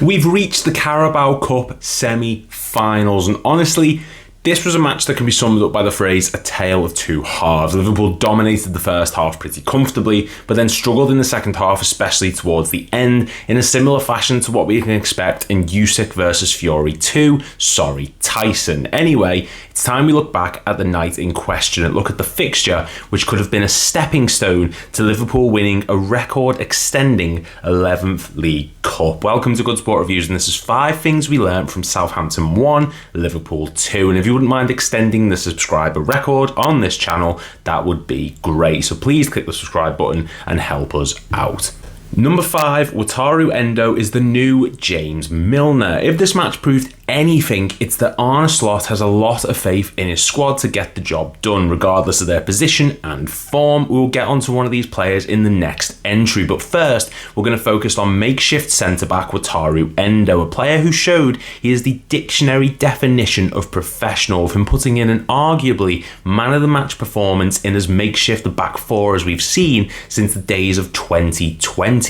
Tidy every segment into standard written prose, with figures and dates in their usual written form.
We've reached the Carabao Cup semi-finals, and honestly, this was a match that can be summed up by the phrase, a tale of two halves. Liverpool dominated the first half pretty comfortably, but then struggled in the second half, especially towards the end, in a similar fashion to what we can expect in Usyk versus Fury 2. Sorry, Tyson. Anyway, it's time we look back at the night in question and look at the fixture, which could have been a stepping stone to Liverpool winning a record-extending 11th League Cup. Welcome to Good Sport Reviews, and this is 5 things we learned from Southampton 1, Liverpool 2. And if you wouldn't mind extending the subscriber record on this channel, that would be great. So please click the subscribe button and help us out. Number 5, Wataru Endo is the new James Milner. If this match proved anything, it's that Arne Slot has a lot of faith in his squad to get the job done, regardless of their position and form. We will get onto one of these players in the next entry, but first, we're going to focus on makeshift centre-back Wataru Endo, a player who showed he is the dictionary definition of professional, with him putting in an arguably man-of-the-match performance in as makeshift back four as we've seen since the days of 2020.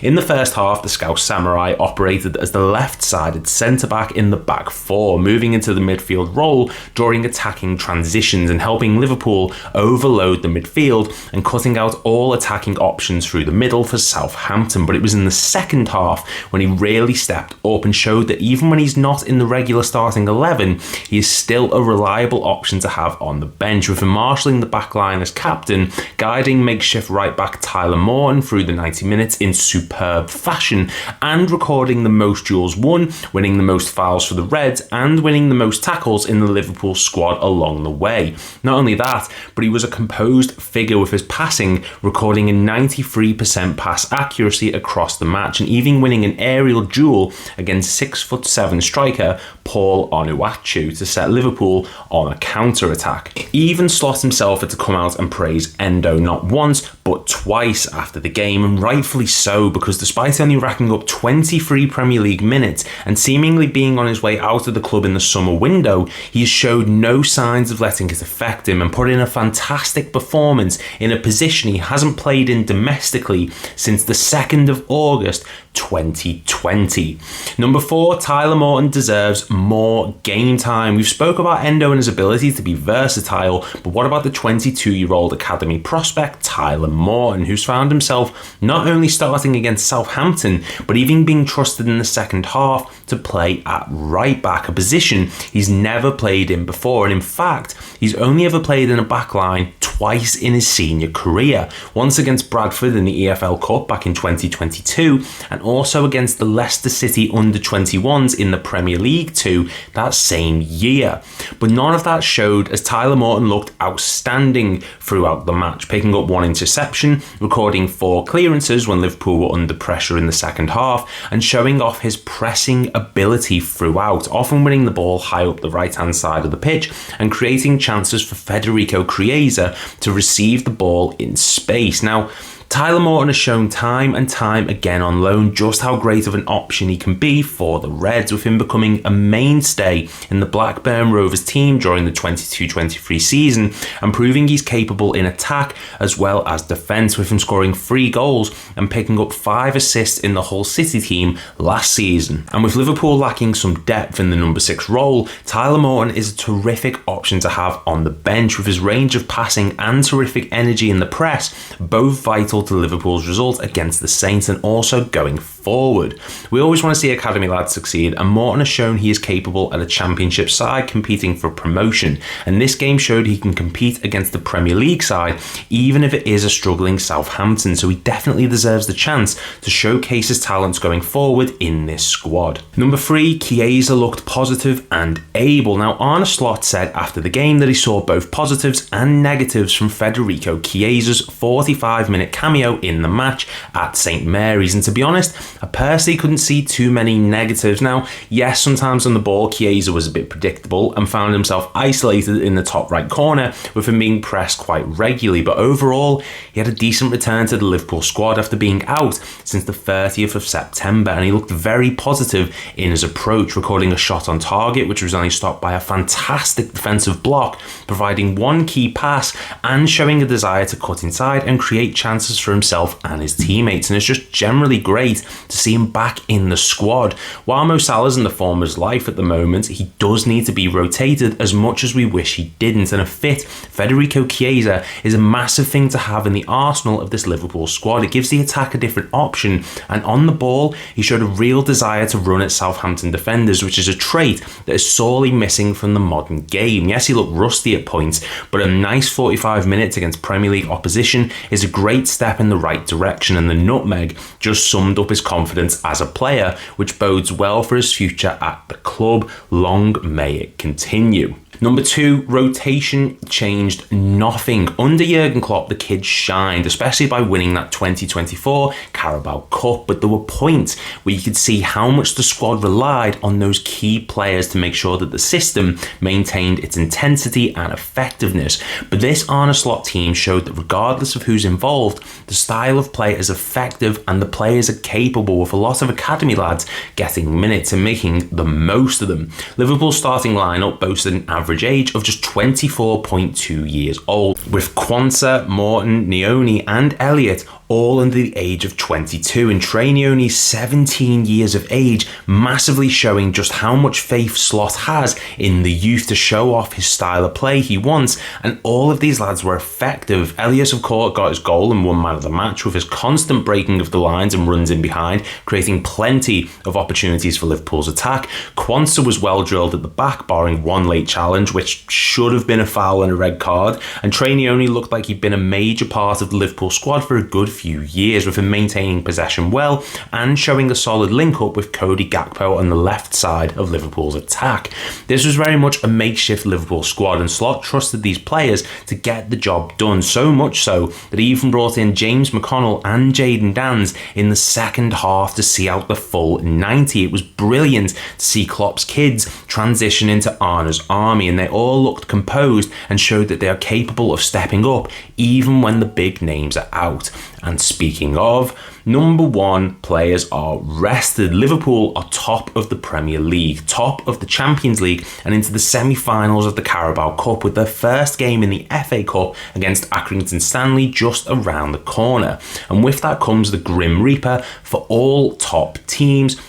In the first half, the Scouse Samurai operated as the left-sided centre-back in the back four, moving into the midfield role during attacking transitions and helping Liverpool overload the midfield and cutting out all attacking options through the middle for Southampton. But it was in the second half when he really stepped up and showed that even when he's not in the regular starting 11, he is still a reliable option to have on the bench, with him marshalling the back line as captain, guiding makeshift right back Tyler Morton through the 90 minutes in superb fashion, and recording the most duels won, winning the most fouls for the Reds, and winning the most tackles in the Liverpool squad along the way. Not only that, but he was a composed figure with his passing, recording a 93% pass accuracy across the match, and even winning an aerial duel against 6'7" striker Paul Onuachu to set Liverpool on a counter-attack. Even Slot himself had to come out and praise Endo not once, but twice after the game, and rightfully so, because despite only racking up 23 Premier League minutes and seemingly being on his way out of the club in the summer window, he has showed no signs of letting it affect him and put in a fantastic performance in a position he hasn't played in domestically since the 2nd of August 2020. Number 4, Tyler Morton deserves more game time. We've spoke about Endo and his ability to be versatile, but what about the 22-year-old academy prospect Tyler Morton, who's found himself not only starting against Southampton, but even being trusted in the second half to play at right back, a position he's never played in before, and in fact, he's only ever played in a back line twice in his senior career, once against Bradford in the EFL Cup back in 2022, and also against the Leicester City under-21s in the Premier League 2 that same year. But none of that showed, as Tyler Morton looked outstanding throughout the match, picking up 1 interception, recording 4 clearances when Liverpool were under pressure in the second half, and showing off his pressing ability throughout, often winning the ball high up the right-hand side of the pitch and creating chances for Federico Chiesa to receive the ball in space. Now, Tyler Morton has shown time and time again on loan just how great of an option he can be for the Reds, with him becoming a mainstay in the Blackburn Rovers team during the 22-23 season and proving he's capable in attack as well as defence, with him scoring 3 goals and picking up 5 assists in the Hull City team last season. And with Liverpool lacking some depth in the number 6 role, Tyler Morton is a terrific option to have on the bench, with his range of passing and terrific energy in the press, both vital to Liverpool's result against the Saints and also going forward. We always want to see academy lads succeed, and Morton has shown he is capable at a championship side competing for promotion, and this game showed he can compete against the Premier League side even if it is a struggling Southampton, so he definitely deserves the chance to showcase his talents going forward in this squad. Number 3, Chiesa looked positive and able. Now, Arne Slot said after the game that he saw both positives and negatives from Federico Chiesa's 45-minute cameo in the match at St Mary's, and to be honest, I personally couldn't see too many negatives. Now, yes, sometimes on the ball Chiesa was a bit predictable and found himself isolated in the top right corner, with him being pressed quite regularly, but overall he had a decent return to the Liverpool squad after being out since the 30th of September, and he looked very positive in his approach, recording a shot on target which was only stopped by a fantastic defensive block, providing 1 key pass and showing a desire to cut inside and create chances chances for himself and his teammates, and it's just generally great to see him back in the squad. While Mo Salah's in the form of his life at the moment, he does need to be rotated as much as we wish he didn't, and a fit Federico Chiesa is a massive thing to have in the arsenal of this Liverpool squad. It gives the attack a different option, and on the ball he showed a real desire to run at Southampton defenders, which is a trait that is sorely missing from the modern game. Yes, he looked rusty at points, but a nice 45 minutes against Premier League opposition is a great step in the right direction, and the nutmeg just summed up his confidence as a player, which bodes well for his future at the club. Long may it continue. Number 2, rotation changed nothing. Under Jurgen Klopp, the kids shined, especially by winning that 2024 Carabao Cup, but there were points where you could see how much the squad relied on those key players to make sure that the system maintained its intensity and effectiveness. But this Arne Slot team showed that regardless of who's involved, the style of play is effective and the players are capable, with a lot of academy lads getting minutes and making the most of them. Liverpool's starting lineup boasted an average age of just 24.2 years old, with Quansah, Morton, Nioni and Elliott all under the age of 22, and Trey Nioni's 17 years of age, massively showing just how much faith Slot has in the youth to show off his style of play he wants, and all of these lads were effective. Elliott, of course, got his goal and won man of the match with his constant breaking of the lines and runs in behind, creating plenty of opportunities for Liverpool's attack. Quansah was well drilled at the back, barring one late challenge, which should have been a foul and a red card, and Trey Nioni looked like he'd been a major part of the Liverpool squad for a good few years, with him maintaining possession well and showing a solid link up with Cody Gakpo on the left side of Liverpool's attack. This was very much a makeshift Liverpool squad, and Slot trusted these players to get the job done, so much so that he even brought in James McConnell and Jayden Danns in the second half to see out the full 90. It was brilliant to see Klopp's kids transition into Arne's army, and they all looked composed and showed that they are capable of stepping up even when the big names are out. And speaking of, number 1, players are rested. Liverpool are top of the Premier League, top of the Champions League, and into the semi-finals of the Carabao Cup, with their first game in the FA Cup against Accrington Stanley just around the corner. And with that comes the Grim Reaper for all top teams: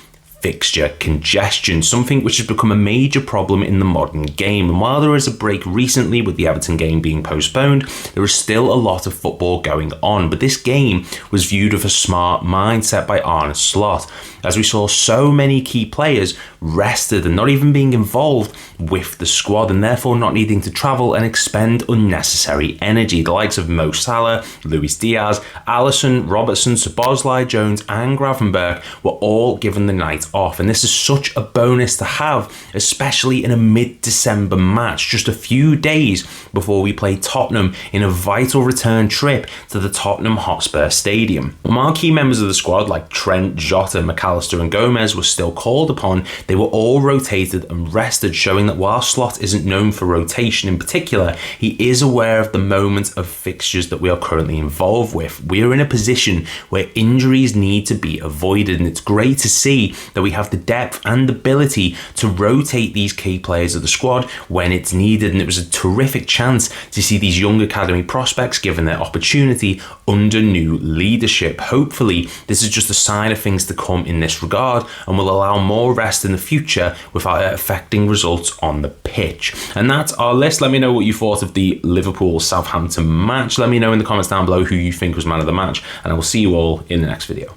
fixture congestion, something which has become a major problem in the modern game. And while there is a break recently with the Everton game being postponed, there is still a lot of football going on. But this game was viewed with a smart mindset by Arne Slot, as we saw so many key players rested and not even being involved with the squad, and therefore not needing to travel and expend unnecessary energy. The likes of Mo Salah, Luis Diaz, Alisson, Robertson, Szoboszlai, Jones and Gravenberch were all given the night off, and this is such a bonus to have, especially in a mid-December match, just a few days before we play Tottenham in a vital return trip to the Tottenham Hotspur Stadium. Marquee members of the squad like Trent, Jota, McAllister and Gomez were still called upon. They were all rotated and rested, showing that while Slot isn't known for rotation in particular, he is aware of the moment of fixtures that we are currently involved with. We are in a position where injuries need to be avoided, and it's great to see that we have the depth and ability to rotate these key players of the squad when it's needed, and it was a terrific chance to see these young academy prospects given their opportunity under new leadership. Hopefully this is just a sign of things to come in this regard and will allow more rest in the future without it affecting results on the pitch. And that's our list. Let me know what you thought of the Liverpool-Southampton match. Let me know in the comments down below who you think was man of the match, and I will see you all in the next video.